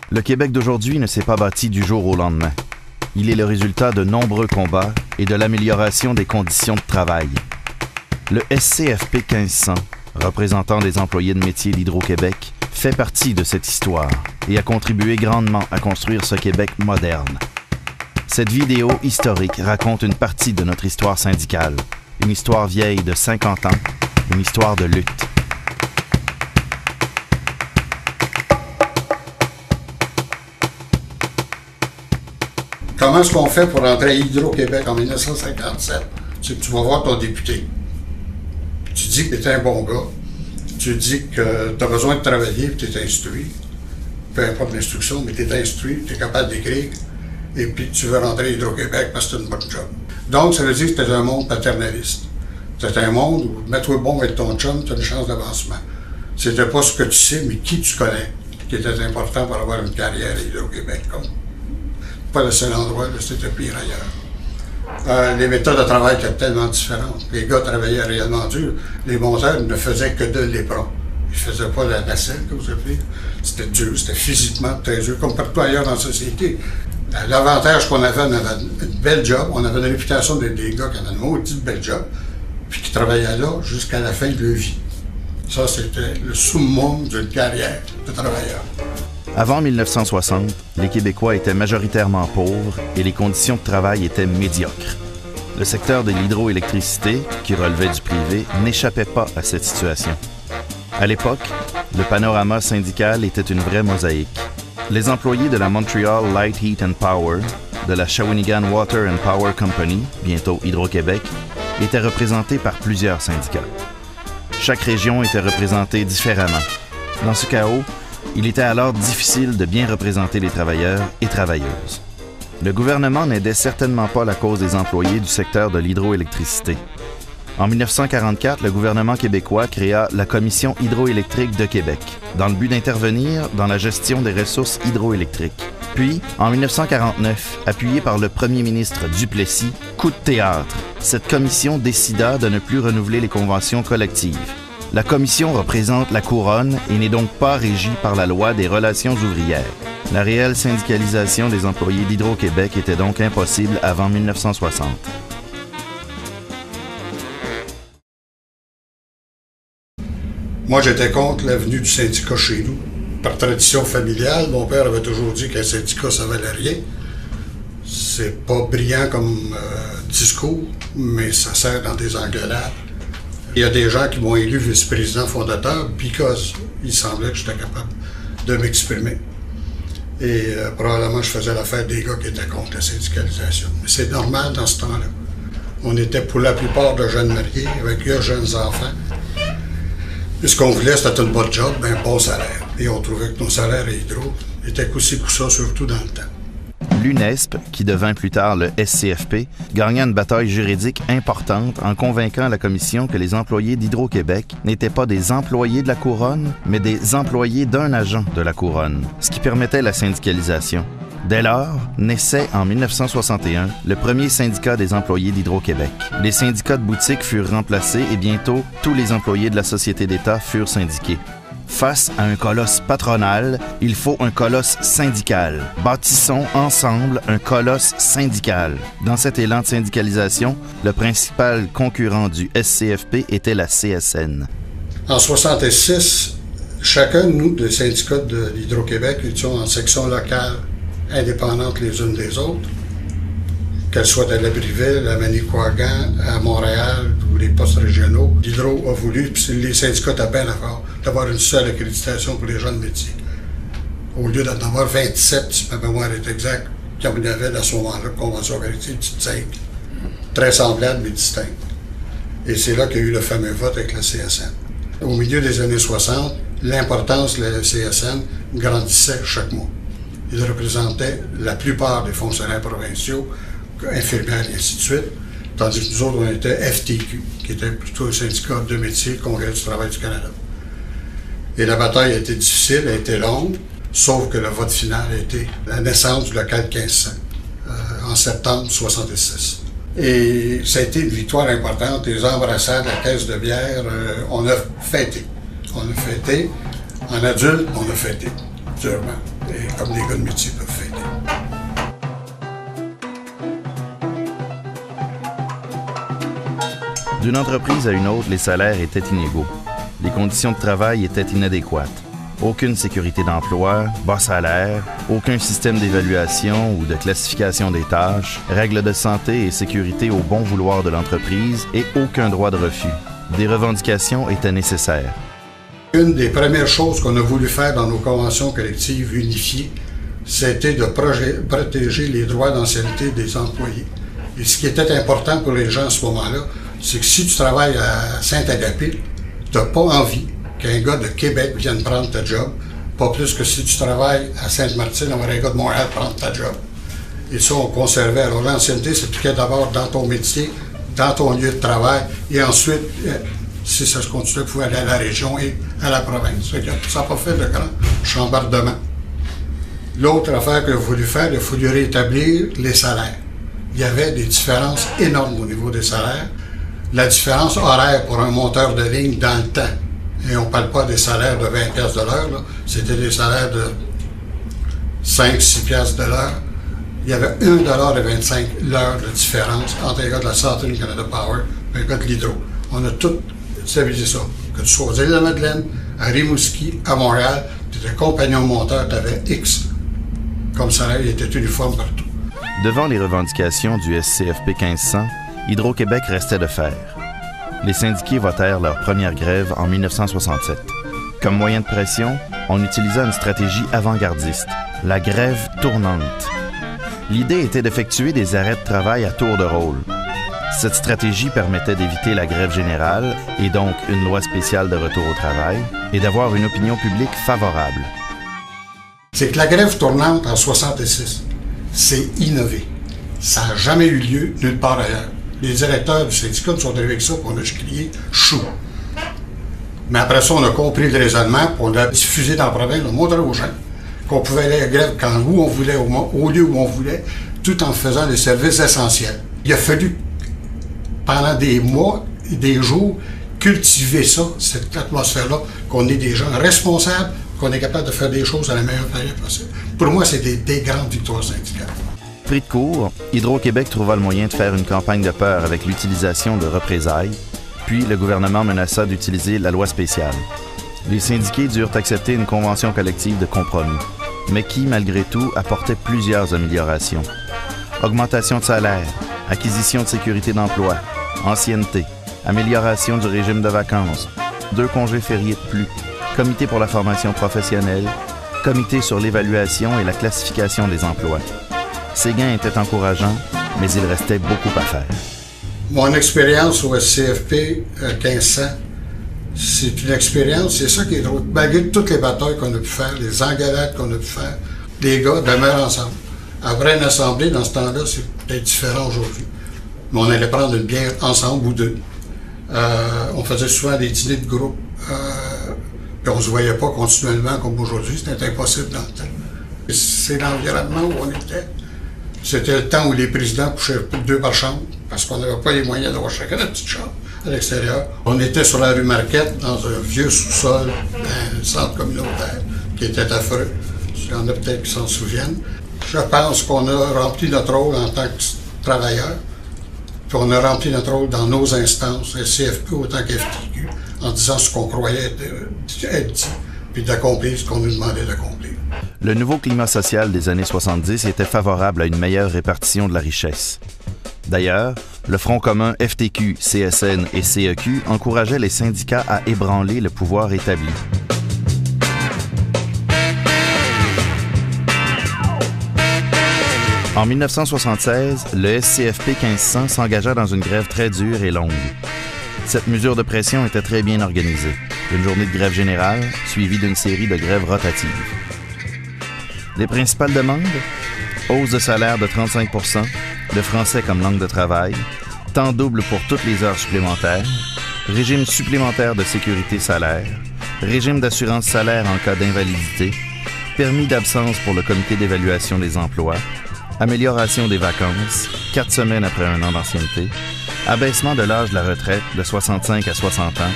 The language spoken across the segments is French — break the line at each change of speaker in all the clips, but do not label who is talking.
Le Québec d'aujourd'hui ne s'est pas bâti du jour au lendemain. Il est le résultat de nombreux combats et de l'amélioration des conditions de travail. Le SCFP 1500, représentant des employés de métier d'Hydro-Québec, fait partie de cette histoire et a contribué grandement à construire ce Québec moderne. Cette vidéo historique raconte une partie de notre histoire syndicale, une histoire vieille de 50 ans, une histoire de lutte.
Comment est-ce qu'on fait pour entrer à Hydro-Québec en 1957? C'est que tu vas voir ton député. Tu dis que tu es un bon gars. Tu dis que tu as besoin de travailler et tu es instruit. Peu importe l'instruction, mais tu es instruit, tu es capable d'écrire. Et puis tu veux rentrer à Hydro-Québec parce que c'est une bonne job. Donc, ça veut dire que tu es un monde paternaliste. C'est un monde où mets-toi bon avec ton chum, tu as une chance d'avancement. C'était pas ce que tu sais, mais qui tu connais, qui était important pour avoir une carrière à Hydro-Québec. Pas le seul endroit, là, c'était pire ailleurs. Les méthodes de travail étaient tellement différentes. Les gars travaillaient réellement dur. Les monteurs ne faisaient que de l'éperon. Ils ne faisaient pas la nacelle, comme vous appelez. C'était dur, c'était physiquement très dur, comme partout ailleurs dans la société. L'avantage qu'on avait, on avait une belle job. On avait une réputation des gars qui avaient une maudite belle job, puis qui travaillaient là jusqu'à la fin de leur vie. Ça, c'était le summum d'une carrière de travailleur.
Avant 1960, les Québécois étaient majoritairement pauvres et les conditions de travail étaient médiocres. Le secteur de l'hydroélectricité, qui relevait du privé, n'échappait pas à cette situation. À l'époque, le panorama syndical était une vraie mosaïque. Les employés de la Montreal Light Heat and Power, de la Shawinigan Water and Power Company, bientôt Hydro-Québec, étaient représentés par plusieurs syndicats. Chaque région était représentée différemment. Dans ce chaos, il était alors difficile de bien représenter les travailleurs et travailleuses. Le gouvernement n'aidait certainement pas la cause des employés du secteur de l'hydroélectricité. En 1944, le gouvernement québécois créa la Commission hydroélectrique de Québec, dans le but d'intervenir dans la gestion des ressources hydroélectriques. Puis, en 1949, appuyé par le premier ministre Duplessis, coup de théâtre, cette commission décida de ne plus renouveler les conventions collectives. La commission représente la couronne et n'est donc pas régie par la loi des relations ouvrières. La réelle syndicalisation des employés d'Hydro-Québec était donc impossible avant 1960.
Moi, j'étais contre la venue du syndicat chez nous. Par tradition familiale, mon père avait toujours dit qu'un syndicat, ça valait rien. C'est pas brillant comme discours, mais ça sert dans des engueulades. Il y a des gens qui m'ont élu vice-président fondateur parce qu'il semblait que j'étais capable de m'exprimer. Et probablement, je faisais l'affaire des gars qui étaient contre la syndicalisation. Mais c'est normal dans ce temps-là. On était pour la plupart de jeunes mariés, avec leurs jeunes enfants. Et ce qu'on voulait, c'était une bonne job, un bon salaire. Et on trouvait que nos salaires à Hydro étaient coup-ci coup-ça, surtout dans le temps.
L'UNESP, qui devint plus tard le SCFP, gagna une bataille juridique importante en convainquant la Commission que les employés d'Hydro-Québec n'étaient pas des employés de la Couronne, mais des employés d'un agent de la Couronne, ce qui permettait la syndicalisation. Dès lors, naissait en 1961 le premier syndicat des employés d'Hydro-Québec. Les syndicats de boutique furent remplacés et bientôt, tous les employés de la Société d'État furent syndiqués. Face à un colosse patronal, il faut un colosse syndical. Bâtissons ensemble un colosse syndical. Dans cet élan de syndicalisation, le principal concurrent du SCFP était la CSN.
En 1966, chacun de nous, des syndicats de l'Hydro-Québec, étions en section locale indépendantes les unes des autres, qu'elles soient à Labriville, à Manicouagan, à Montréal ou les postes régionaux. L'Hydro a voulu, puis les syndicats étaient bien d'accord, d'avoir une seule accréditation pour les jeunes métiers. Au lieu d'en avoir 27, si ma mémoire est exacte, comme il y avait à ce moment-là, convention collective, 5. Très semblables mais distinctes. Et c'est là qu'il y a eu le fameux vote avec la CSN. Au milieu des années 60, l'importance de la CSN grandissait chaque mois. Ils représentaient la plupart des fonctionnaires provinciaux, infirmières et ainsi de suite, tandis que nous autres, on était FTQ, qui était plutôt un syndicat de métier, Congrès du travail du Canada. Et la bataille a été difficile, elle a été longue, sauf que le vote final a été la naissance du local 1500, en septembre 1966. Et ça a été une victoire importante, les embrassades, la caisse de bière, on a fêté. On a fêté, en adulte, on a fêté. durement, et comme les gars de métier peuvent faire.
D'une entreprise à une autre, les salaires étaient inégaux. Les conditions de travail étaient inadéquates. Aucune sécurité d'emploi, bas salaire, aucun système d'évaluation ou de classification des tâches, règles de santé et sécurité au bon vouloir de l'entreprise et aucun droit de refus. Des revendications étaient nécessaires.
Une des premières choses qu'on a voulu faire dans nos conventions collectives unifiées, c'était de protéger les droits d'ancienneté des employés. Et ce qui était important pour les gens à ce moment-là, c'est que si tu travailles à Saint-Agapit, tu n'as pas envie qu'un gars de Québec vienne prendre ta job, pas plus que si tu travailles à Sainte-Martine, on aurait un gars de Montréal prendre ta job. Et ça, on conservait. Alors, l'ancienneté s'appliquait d'abord dans ton métier, dans ton lieu de travail, et ensuite, si ça se continuait, il faut aller à la région et à la province. Ça n'a pas fait de grand chambardement. L'autre affaire qu'il a voulu faire, il a voulu rétablir les salaires. Il y avait des différences énormes au niveau des salaires. La différence horaire pour un monteur de ligne dans le temps, et on ne parle pas des salaires de 20$ de l'heure, c'était des salaires de 5-6$ de l'heure. Il y avait 1,25$ l'heure de différence entre un gars de la Southern Canada Power et un gars de l'Hydro. On a tout stabilisé ça. Que tu sois aux Îles-de-la-Madeleine, à Rimouski, à Montréal, tu étais compagnon monteur, tu avais X comme salaire, il était uniforme partout.
Devant les revendications du SCFP 1500, Hydro-Québec restait de fer. Les syndiqués votèrent leur première grève en 1967. Comme moyen de pression, on utilisa une stratégie avant-gardiste, la grève tournante. L'idée était d'effectuer des arrêts de travail à tour de rôle. Cette stratégie permettait d'éviter la grève générale et donc une loi spéciale de retour au travail et d'avoir une opinion publique favorable.
C'est que la grève tournante en 1966, c'est innové. Ça n'a jamais eu lieu nulle part ailleurs. Les directeurs du syndicat nous sont arrivés avec ça, puis on a crié « chou ». Mais après ça, on a compris le raisonnement, puis on a diffusé dans la province, on a montré aux gens qu'on pouvait aller à la grève où on voulait, au lieu où on voulait, tout en faisant des services essentiels. Il a fallu, pendant des mois et des jours, cultiver ça, cette atmosphère-là, qu'on est des gens responsables, qu'on est capable de faire des choses à la meilleure manière possible. Pour moi, c'est des grandes victoires syndicales.
Pris de court, Hydro-Québec trouva le moyen de faire une campagne de peur avec l'utilisation de représailles, puis le gouvernement menaça d'utiliser la loi spéciale. Les syndiqués durent accepter une convention collective de compromis, mais qui, malgré tout, apportait plusieurs améliorations. Augmentation de salaire, acquisition de sécurité d'emploi, ancienneté, amélioration du régime de vacances, 2 congés fériés de plus, comité pour la formation professionnelle, comité sur l'évaluation et la classification des emplois. Ces gains étaient encourageants, mais il restait beaucoup à faire.
Mon expérience au SCFP 1500, c'est une expérience, c'est ça qui est drôle. Malgré toutes les batailles qu'on a pu faire, les engueulades qu'on a pu faire, les gars demeurent ensemble. Après une assemblée, dans ce temps-là, c'est peut-être différent aujourd'hui. Mais on allait prendre une bière ensemble ou deux. On faisait souvent des dîners de groupe. Puis on se voyait pas continuellement comme aujourd'hui, c'était impossible dans le temps. C'est l'environnement où on était. C'était le temps où les présidents couchaient 2 par chambre, parce qu'on n'avait pas les moyens d'avoir chacun notre petite chambre à l'extérieur. On était sur la rue Marquette, dans un vieux sous-sol, un centre communautaire, qui était affreux. Il y en a peut-être qui s'en souviennent. Je pense qu'on a rempli notre rôle en tant que travailleurs, puis on a rempli notre rôle dans nos instances, CFP autant qu'FTQ, en disant ce qu'on croyait être dit, puis d'accomplir ce qu'on nous demandait d'accomplir.
Le nouveau climat social des années 70 était favorable à une meilleure répartition de la richesse. D'ailleurs, le Front commun FTQ, CSN et CEQ encourageait les syndicats à ébranler le pouvoir établi. En 1976, le SCFP 1500 s'engagea dans une grève très dure et longue. Cette mesure de pression était très bien organisée. Une journée de grève générale, suivie d'une série de grèves rotatives. Les principales demandes? Hausse de salaire de 35 %, le français comme langue de travail, temps double pour toutes les heures supplémentaires, régime supplémentaire de sécurité salaire, régime d'assurance salaire en cas d'invalidité, permis d'absence pour le comité d'évaluation des emplois, amélioration des vacances, 4 semaines après un an d'ancienneté, abaissement de l'âge de la retraite de 65 à 60 ans,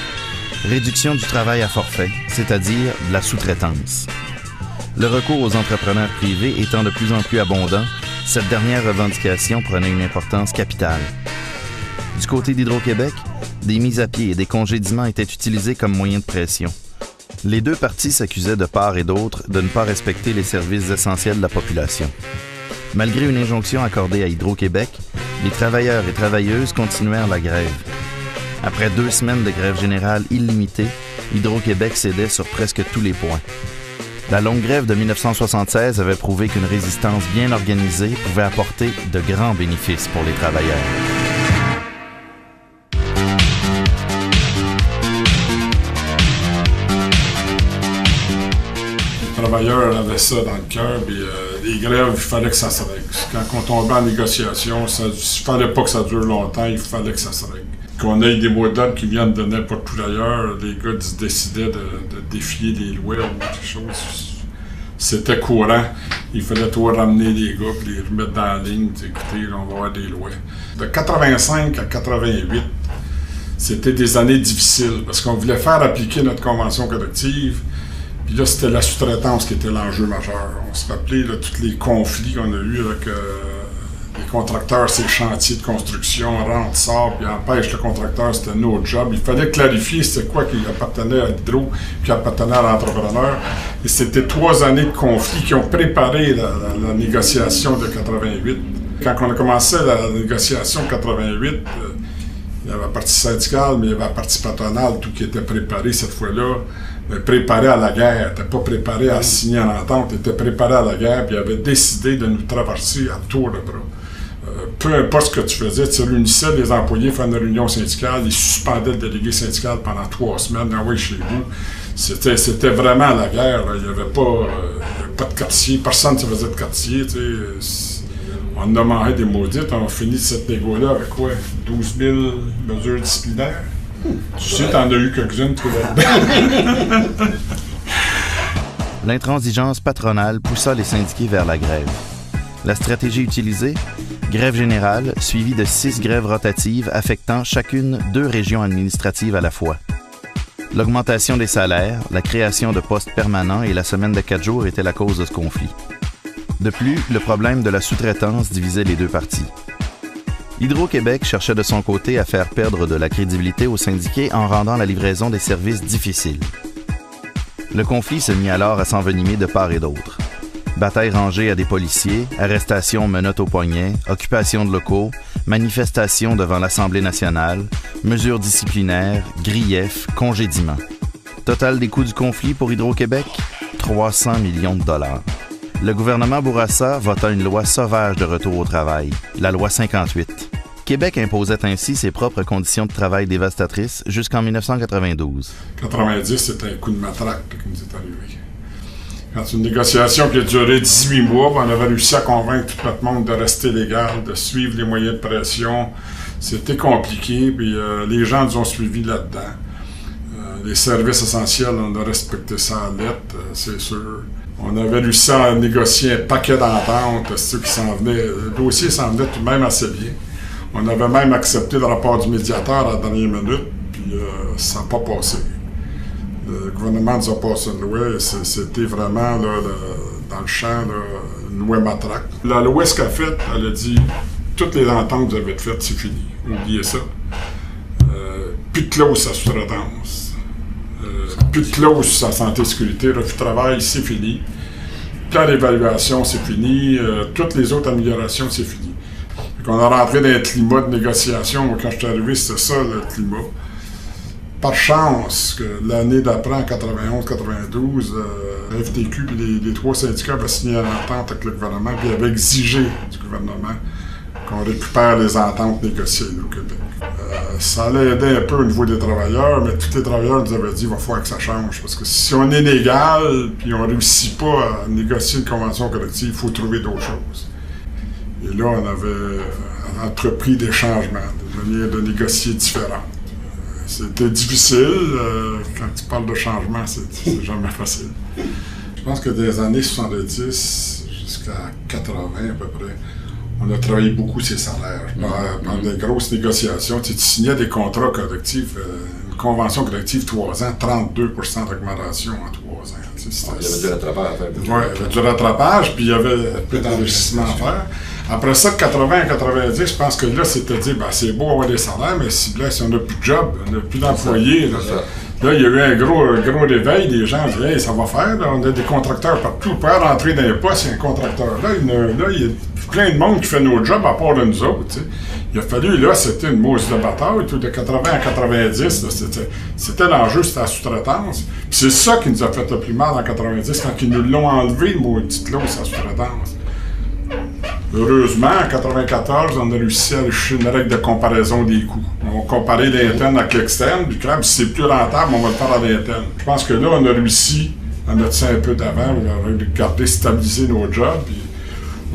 réduction du travail à forfait, c'est-à-dire de la sous-traitance. Le recours aux entrepreneurs privés étant de plus en plus abondant, cette dernière revendication prenait une importance capitale. Du côté d'Hydro-Québec, des mises à pied et des congédiements étaient utilisés comme moyen de pression. Les deux parties s'accusaient de part et d'autre de ne pas respecter les services essentiels de la population. Malgré une injonction accordée à Hydro-Québec, les travailleurs et travailleuses continuèrent la grève. Après 2 semaines de grève générale illimitée, Hydro-Québec cédait sur presque tous les points. La longue grève de 1976 avait prouvé qu'une résistance bien organisée pouvait apporter de grands bénéfices pour les travailleurs.
Les travailleurs avaient ça dans le cœur, puis les grèves, il fallait que ça se règle. Quand on tombait en négociation, il ne fallait pas que ça dure longtemps, il fallait que ça se règle. Qu'on ait des mots d'ordre qui viennent de n'importe où d'ailleurs, les gars décidaient de défier les lois ou quelque chose. C'était courant. Il fallait tout ramener les gars et les remettre dans la ligne. Écoutez, on va avoir des lois. De 85 à 88, c'était des années difficiles parce qu'on voulait faire appliquer notre convention collective. Puis là, c'était la sous-traitance qui était l'enjeu majeur. On se rappelait là, tous les conflits qu'on a eus avec les contracteurs, ces chantiers de construction, rentre, sort, puis empêche le contracteur, c'était notre job. Il fallait clarifier c'était quoi qui appartenait à l'hydro, qui appartenait à l'entrepreneur. Et c'était 3 années de conflits qui ont préparé la négociation de 88. Quand on a commencé la négociation de 88, il y avait la partie syndicale, mais il y avait la partie patronale, tout qui était préparé cette fois-là. Préparé à la guerre, n'était pas préparé à signer en entente, était préparé à la guerre, puis il avait décidé de nous traverser à tour de bras. Peu importe ce que tu faisais, tu réunissais les employés, faire une réunion syndicale, ils suspendaient le délégué syndical pendant 3 semaines, envoyés chez vous. C'était vraiment la guerre, là. Il n'y avait pas de quartier, personne ne se faisait de quartier. On en a mangé des maudites, on a fini cette négo-là avec quoi? 12 000 mesures disciplinaires? Tu sais, t'en as eu quelques-unes, toi, là-dedans.
L'intransigeance patronale poussa les syndiqués vers la grève. La stratégie utilisée? Grève générale, suivie de 6 grèves rotatives affectant chacune 2 régions administratives à la fois. L'augmentation des salaires, la création de postes permanents et la semaine de 4 jours étaient la cause de ce conflit. De plus, le problème de la sous-traitance divisait les deux parties. Hydro-Québec cherchait de son côté à faire perdre de la crédibilité aux syndiqués en rendant la livraison des services difficile. Le conflit se mit alors à s'envenimer de part et d'autre. Batailles rangées à des policiers, arrestations menottes au poignet, occupation de locaux, manifestations devant l'Assemblée nationale, mesures disciplinaires, griefs, congédiements. Total des coûts du conflit pour Hydro-Québec, 300 millions de dollars. Le gouvernement Bourassa vota une loi sauvage de retour au travail, la loi 58. Québec imposait ainsi ses propres conditions de travail dévastatrices jusqu'en 1992.
90, c'était un coup de matraque qui nous est arrivé. Quand une négociation qui a duré 18 mois, on avait réussi à convaincre tout notre monde de rester légal, de suivre les moyens de pression. C'était compliqué, puis les gens nous ont suivis là-dedans. Les services essentiels, on a respecté ça à lettre, c'est sûr. On avait réussi à négocier un paquet d'ententes, ceux qui s'en venaient. Le dossier s'en venait tout de même assez bien. On avait même accepté le rapport du médiateur à la dernière minute, puis ça n'a pas passé. Le gouvernement nous a passé une loi, et c'était vraiment là, dans le champ, là, une loi matraque. La loi, ce qu'elle a fait, elle a dit toutes les ententes que vous avez faites, c'est fini. Oubliez ça. Plus de clause à sous-traitance. Plus de clause sur sa santé et sécurité, refus de travail, c'est fini. Plan d'évaluation, c'est fini. Toutes les autres améliorations, c'est fini. On a rentré dans un climat de négociation. Quand je suis arrivé, c'était ça le climat. Par chance, que l'année d'après, en 91-92, le FTQ et les 3 syndicats avaient signé une entente avec le gouvernement, puis avaient exigé du gouvernement qu'on récupère les ententes négociées au Québec. Ça allait aider un peu au niveau des travailleurs, mais tous les travailleurs nous avaient dit qu'il va falloir que ça change. Parce que si on est légal et on ne réussit pas à négocier une convention collective, il faut trouver d'autres choses. Et là, on avait entrepris des changements, des manières de négocier différentes. C'était difficile. Quand tu parles de changement, c'est jamais facile. Je pense que des années 70 jusqu'à 80 à peu près, on a travaillé beaucoup ces salaires. Pendant des grosses négociations, tu signais des contrats collectifs, une convention collective 3 ans, 32% d'augmentation en 3 ans. Tu sais,
Il y avait du rattrapage à faire.
Oui, il y avait du rattrapage, puis il y avait un peu d'enrichissement à faire. Après ça, de 80 à 90, je pense que là, c'était dit, ben, c'est beau avoir des salaires, mais si on n'a plus de job, on n'a plus d'employés. Là, il y a eu un gros réveil, les gens disaient, hey, ça va faire, là, on a des contracteurs partout, on peut rentrer dans les postes, il y a un contracteur. Là, il y a plein de monde qui fait nos jobs à part de nous autres. T'sais. Il a fallu, là, c'était une mousse de bataille, tout de 80 à 90, là, c'était l'enjeu, c'était la sous-traitance. Puis c'est ça qui nous a fait le plus mal en 90, quand ils nous l'ont enlevé, le maudit lot, c'est la sous-traitance. Heureusement, en 1994, on a réussi à acheter une règle de comparaison des coûts. On comparait l'interne avec l'externe, puis quand c'est plus rentable, on va le faire à l'interne. Je pense que là, on a réussi à mettre ça un peu d'avant, on a garder, stabiliser nos jobs. Puis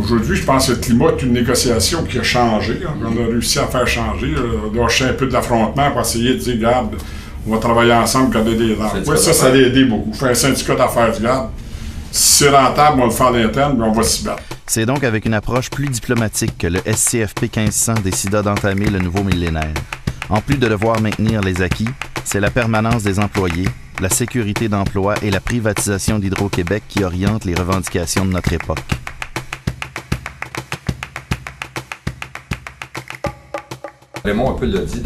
aujourd'hui, je pense que le climat est une négociation qui a changé. On a réussi à faire changer. On doit acheter un peu de l'affrontement pour essayer de dire, regarde, on va travailler ensemble, garder des arbres. Oui, ça l'a aidé beaucoup. Faire un syndicat d'affaires, regarde. Si c'est rentable, on va le faire à l'interne, mais on va s'y battre.
C'est donc avec une approche plus diplomatique que le SCFP 1500 décida d'entamer le nouveau millénaire. En plus de devoir maintenir les acquis, c'est la permanence des employés, la sécurité d'emploi et la privatisation d'Hydro-Québec qui orientent les revendications de notre époque.
Raymond un peu l'a dit,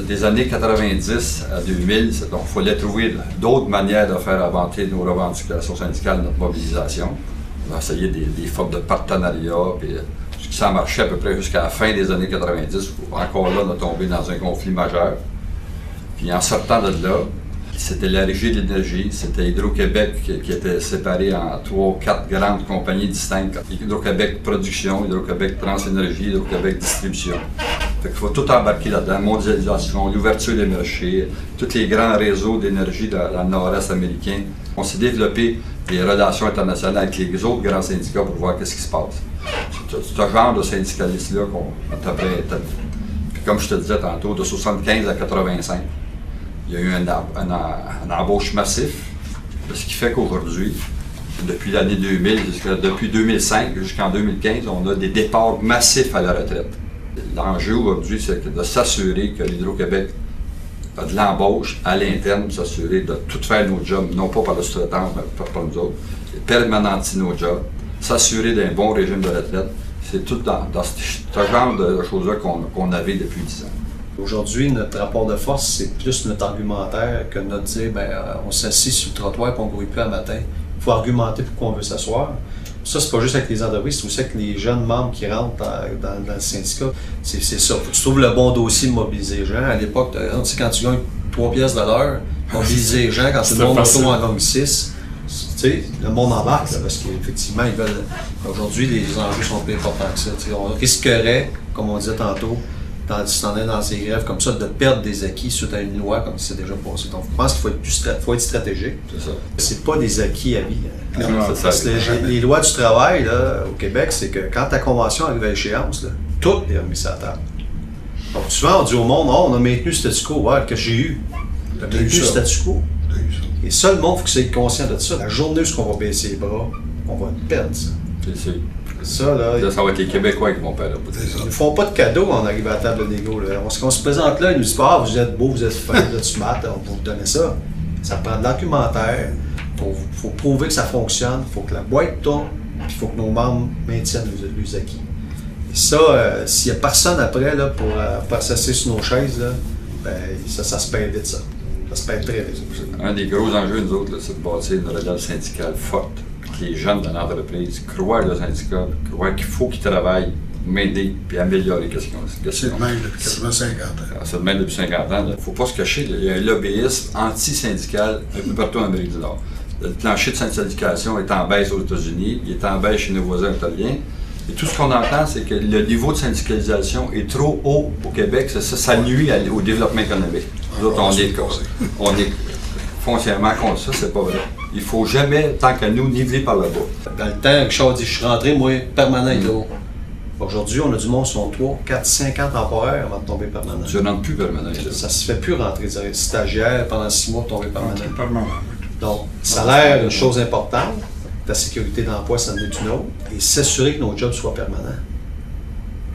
des années 90 à 2000, il fallait trouver d'autres manières de faire avancer nos revendications syndicales, notre mobilisation. On a essayé des formes de partenariat, puis ça marchait à peu près jusqu'à la fin des années 90. Encore là, on a tombé dans un conflit majeur. Puis en sortant de là, c'était la Régie de l'énergie, c'était Hydro-Québec qui était séparé en 3 ou 4 grandes compagnies distinctes. Hydro-Québec Production, Hydro-Québec Transénergie, Hydro-Québec Distribution. Fait qu'il faut tout embarquer là-dedans, mondialisation, l'ouverture des marchés, tous les grands réseaux d'énergie dans le nord-est américain. On s'est développé des relations internationales avec les autres grands syndicats pour voir qu'est-ce qui se passe. C'est ce genre de syndicalistes-là qu'on devrait établir. Puis comme je te disais tantôt, de 75 à 85, il y a eu un embauche massif, ce qui fait qu'aujourd'hui, depuis l'année 2000, depuis 2005 jusqu'en 2015, on a des départs massifs à la retraite. L'enjeu aujourd'hui, c'est de s'assurer que l'Hydro-Québec a de l'embauche à l'interne, s'assurer de tout faire nos jobs, non pas par le sous-traitant, mais par nous autres, permanenter nos jobs, s'assurer d'un bon régime de retraite. C'est tout dans ce genre de choses-là qu'on avait depuis 10 ans.
Aujourd'hui, notre rapport de force, c'est plus notre argumentaire que notre dire, on s'assit sur le trottoir et on ne courit plus à matin. Il faut argumenter pourquoi on veut s'asseoir. Ça, c'est pas juste avec les entreprises, c'est aussi avec les jeunes membres qui rentrent dans le syndicat. C'est ça. Faut que tu trouves le bon dossier de mobiliser les gens. À l'époque, tu sais, quand tu gagnes 3 piastres de l'heure, mobiliser les gens, quand tout le monde auto en gagne 6, tu sais, le monde embarque, là, parce qu'effectivement, ils veulent. Aujourd'hui, les enjeux sont plus importants que ça. T'sais, on risquerait, comme on disait tantôt, si t'en es dans ces grèves comme ça, de perdre des acquis suite à une loi comme c'est déjà passé. Donc, je pense qu'il faut être stratégique. C'est ça. C'est pas des acquis à vie. Parce que les lois du travail là, au Québec, c'est que quand ta convention arrive à échéance, là, tout est remis sur la table. Donc, souvent, on dit au monde, on a maintenu le statu quo. Ouais, que j'ai eu. T'as maintenu le statu quo. Et ça, le monde, il faut que c'est conscient de ça. La journée où on va baisser les bras, on va perdre ça.
C'est
ça, là,
ça va être les Québécois qui vont perdre.
Ils ne font pas de cadeaux quand on arrive à la table de négo. On se présente là, ils nous disent pas, vous êtes beau, vous êtes fin, vous êtes smart, on va vous donner ça. Ça prend de l'argumentaire, il faut prouver que ça fonctionne, il faut que la boîte tourne, puis il faut que nos membres maintiennent les acquis. Et ça, s'il n'y a personne après là, pour s'asseoir sur nos chaises, là, ça se perd vite, ça. Ça se perd très vite.
Un des gros enjeux, nous autres, là, c'est de bâtir une relève syndicale forte. Que les jeunes de l'entreprise croient le syndicat, croient qu'il faut qu'ils travaillent, m'aider et améliorer ce qu'ils ont.
C'est le même depuis quasiment 50 ans.
C'est le même depuis 50 ans. Il ne faut pas se cacher, il y a un lobbyisme anti-syndical un peu partout en Amérique du Nord. Le plancher de syndication est en baisse aux États-Unis, il est en baisse chez nos voisins italiens. Et tout ce qu'on entend, c'est que le niveau de syndicalisation est trop haut au Québec. Ça nuit au développement économique. Nous autres, on est foncièrement contre ça, c'est pas vrai. Il ne faut jamais, tant qu'à nous, niveler par le bas.
Dans le temps, Richard dit, je suis rentré, moi, permanent et là. Aujourd'hui, on a du monde sur 3, 4, 5 ans temporaires avant de tomber permanent.
Tu ne rentres plus permanent.
Ça se fait plus rentrer stagiaire pendant 6 mois pour tomber permanent.
Permanent.
Donc, salaire, une chose importante. La sécurité d'emploi, ça en est une autre. Et s'assurer que nos jobs soient permanents.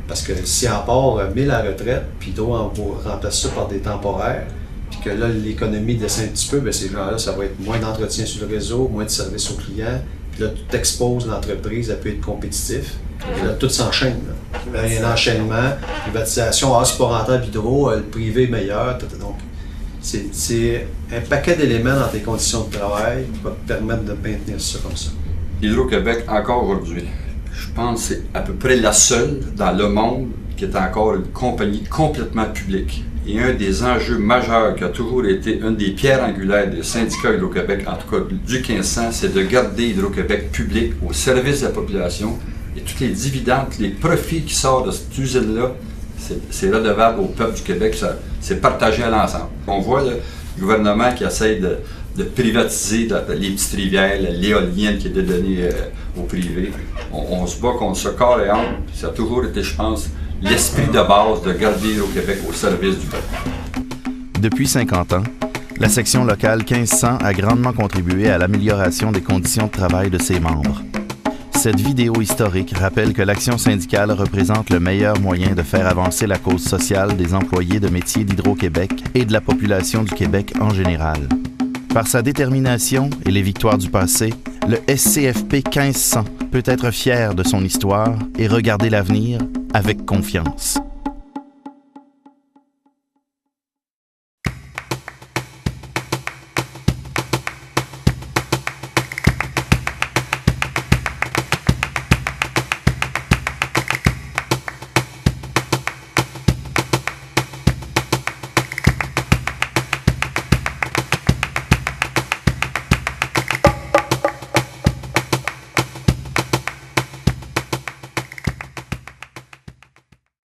Parce que si on part 1000 à la retraite, puis on remplace ça par des temporaires, puis que là, l'économie descend un petit peu, bien, ces gens-là, ça va être moins d'entretien sur le réseau, moins de services aux clients. Puis là, tu t'exposes l'entreprise, elle peut être compétitif. Et là, tout s'enchaîne. Là. Il y a un enchaînement, privatisation, c'est pas rentable Hydro, le privé est meilleur. Donc, c'est un paquet d'éléments dans tes conditions de travail qui va te permettre de maintenir ça comme ça.
Hydro-Québec, encore aujourd'hui, je pense que c'est à peu près la seule dans le monde qui est encore une compagnie complètement publique. Et un des enjeux majeurs qui a toujours été une des pierres angulaires des syndicats Hydro-Québec, en tout cas du 1500, c'est de garder Hydro-Québec public au service de la population. Et tous les dividendes, les profits qui sortent de cette usine-là, c'est redevable au peuple du Québec, c'est partagé à l'ensemble. On voit le gouvernement qui essaye de privatiser les petites rivières, l'éolienne qui était donnée au privé. On se bat contre ce corps et âme. Ça a toujours été, je pense, l'esprit de base de garder au Québec au service du peuple.
Depuis 50 ans, la section locale 1500 a grandement contribué à l'amélioration des conditions de travail de ses membres. Cette vidéo historique rappelle que l'action syndicale représente le meilleur moyen de faire avancer la cause sociale des employés de métiers d'Hydro-Québec et de la population du Québec en général. Par sa détermination et les victoires du passé, le SCFP 1500 peut être fier de son histoire et regarder l'avenir avec confiance.